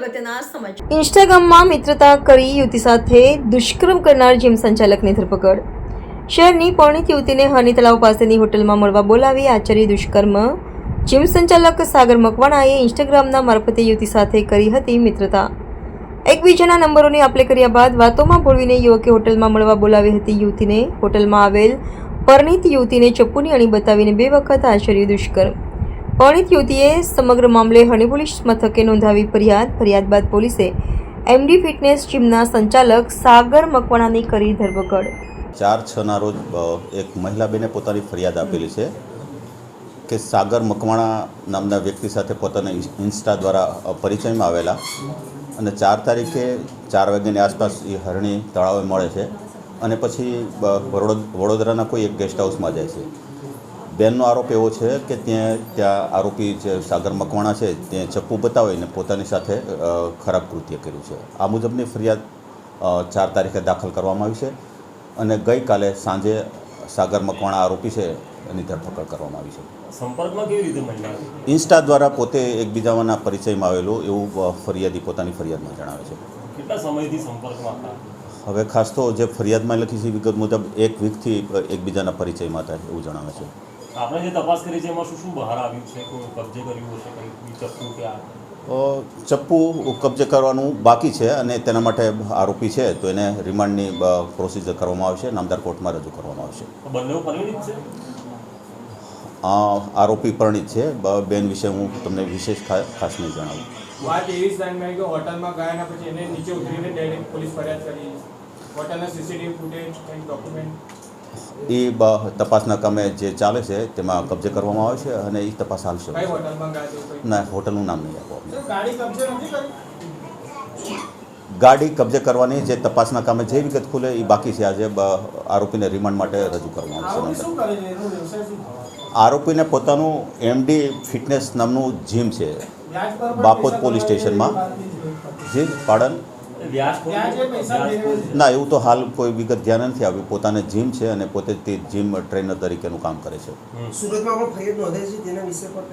અગત્યના સમાચાર ઇન્સ્ટાગ્રામમાં મિત્રતા કરી યુવતી સાથે દુષ્કર્મ કરનાર જીમ સંચાલકની ધરપકડ. શહેરની પરણિત યુવતીને હની તળાવ પાસેની હોટલમાં મળવા બોલાવી આચર્યું દુષ્કર્મ. જીમ સંચાલક સાગર મકવાણાએ ઇન્સ્ટાગ્રામના મારફતે યુવતી સાથે કરી હતી મિત્રતા. એકબીજાના નંબરોની આપલે કર્યા બાદ વાતોમાં ભોળવીને યુવકે હોટલમાં મળવા બોલાવી હતી યુવતીને. હોટલમાં આવેલ પરણિત યુવતીને ચપ્પુની અણી બતાવીને 2 વખત આચર્યું દુષ્કર્મ. પરણિત યુવતીએ સમગ્ર મામલે હની પોલીસ મથકે નોંધાવી ફરિયાદ બાદ પોલીસે એમડી ફિટનેસ જીમના સંચાલક સાગર મકવાણાની કરી ધરપકડ. 4/6 રોજ એક મહિલા બેને પોતાની ફરિયાદ આપેલી છે કે સાગર મકવાણા નામના વ્યક્તિ સાથે પોતાના ઇન્સ્ટા દ્વારા પરિચયમાં આવેલા અને 4 તારીખે 4 વાગ્યાની આસપાસ એ હરણી તળાવે મળે છે અને પછી વડોદરાના કોઈ એક ગેસ્ટ હાઉસમાં જાય છે. બેનનો આરોપ એવો છે કે ત્યાં આરોપી જે સાગર મકવાણા છે ત્યાં ચપ્પુ બતાવીને પોતાની સાથે ખરાબ કૃત્ય કર્યું છે. આ મુજબની ફરિયાદ 4 તારીખે દાખલ કરવામાં આવી છે અને ગઈકાલે સાંજે સાગર મકવાણા આરોપી છે એની ધરપકડ કરવામાં આવી છે. સંપર્કમાં કેવી રીતે મળ્યા? ઇન્સ્ટા દ્વારા પોતે એકબીજાના પરિચયમાં આવેલું એવું ફરિયાદી પોતાની ફરિયાદમાં જણાવે છે. કેટલા સમયથી સંપર્કમાં હતા? હવે ખાસ તો જે ફરિયાદમાં લખી છે વિગત મુજબ 1 વીકથી એકબીજાના પરિચયમાં હતા એવું જણાવે છે. આપણે જે તપાસ કરી છે એમાં શું બહાર આવ્યું છે? કોઈ કબજે કર્યું હશે, કંઈ ચપ્પુ કે ચપ્પુ કબજે કરવાનું બાકી છે અને તેના માટે આરોપી છે તો એને રિમાન્ડની પ્રોસિજર કરવામાં આવશે, નામદાર કોર્ટમાં રજૂ કરવામાં આવશે. બંને પરિણીત છે? આરોપી પરિણીત છે. બેન વિશે હું તમને વિશેષ ખાસ નહીં જણાવું. વાત એવી સામે કે હોટલમાં ગયા પછી એને નીચે ઉતરીને ડાયરેક્ટ પોલીસ ફરિયાદ કરી. હોટલના સીસીટીવી ફૂટેજ કંઈ ડોક્યુમેન્ટ એ તપાસના કામે જે ચાલે છે તેમાં કબજે કરવામાં આવે છે અને એ તપાસ હાલશે. કઈ હોટલમાં ગયા? ના, હોટલનું નામ નહીં આપો. ગાડી કબજે નથી કરી? ગાડી કબજે કરવાની જે તપાસના કામે જે વિગત ખુલે એ બાકી છે. આજે આરોપીને રિમાન્ડ માટે રજૂ કરવામાં આવશે. આરોપીને પોતાનું એમડી ફિટનેસ નામનું જીમ છે બાપોદ પોલીસ સ્ટેશનમાં. જી પાડન? ના, એવું તો હાલ કોઈ વિગત ધ્યાન નથી આવ્યું. પોતાને જીમ છે અને પોતે તે જીમ ટ્રેનર તરીકેનું કામ કરે છે. સુરતમાં પણ ફરિયાદ નોંધાઈ છે તેના વિશે પર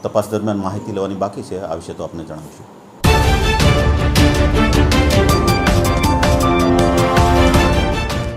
તપાસ દરમિયાન માહિતી લેવાની બાકી છે. આ વિશે તો આપને જણાવીશું.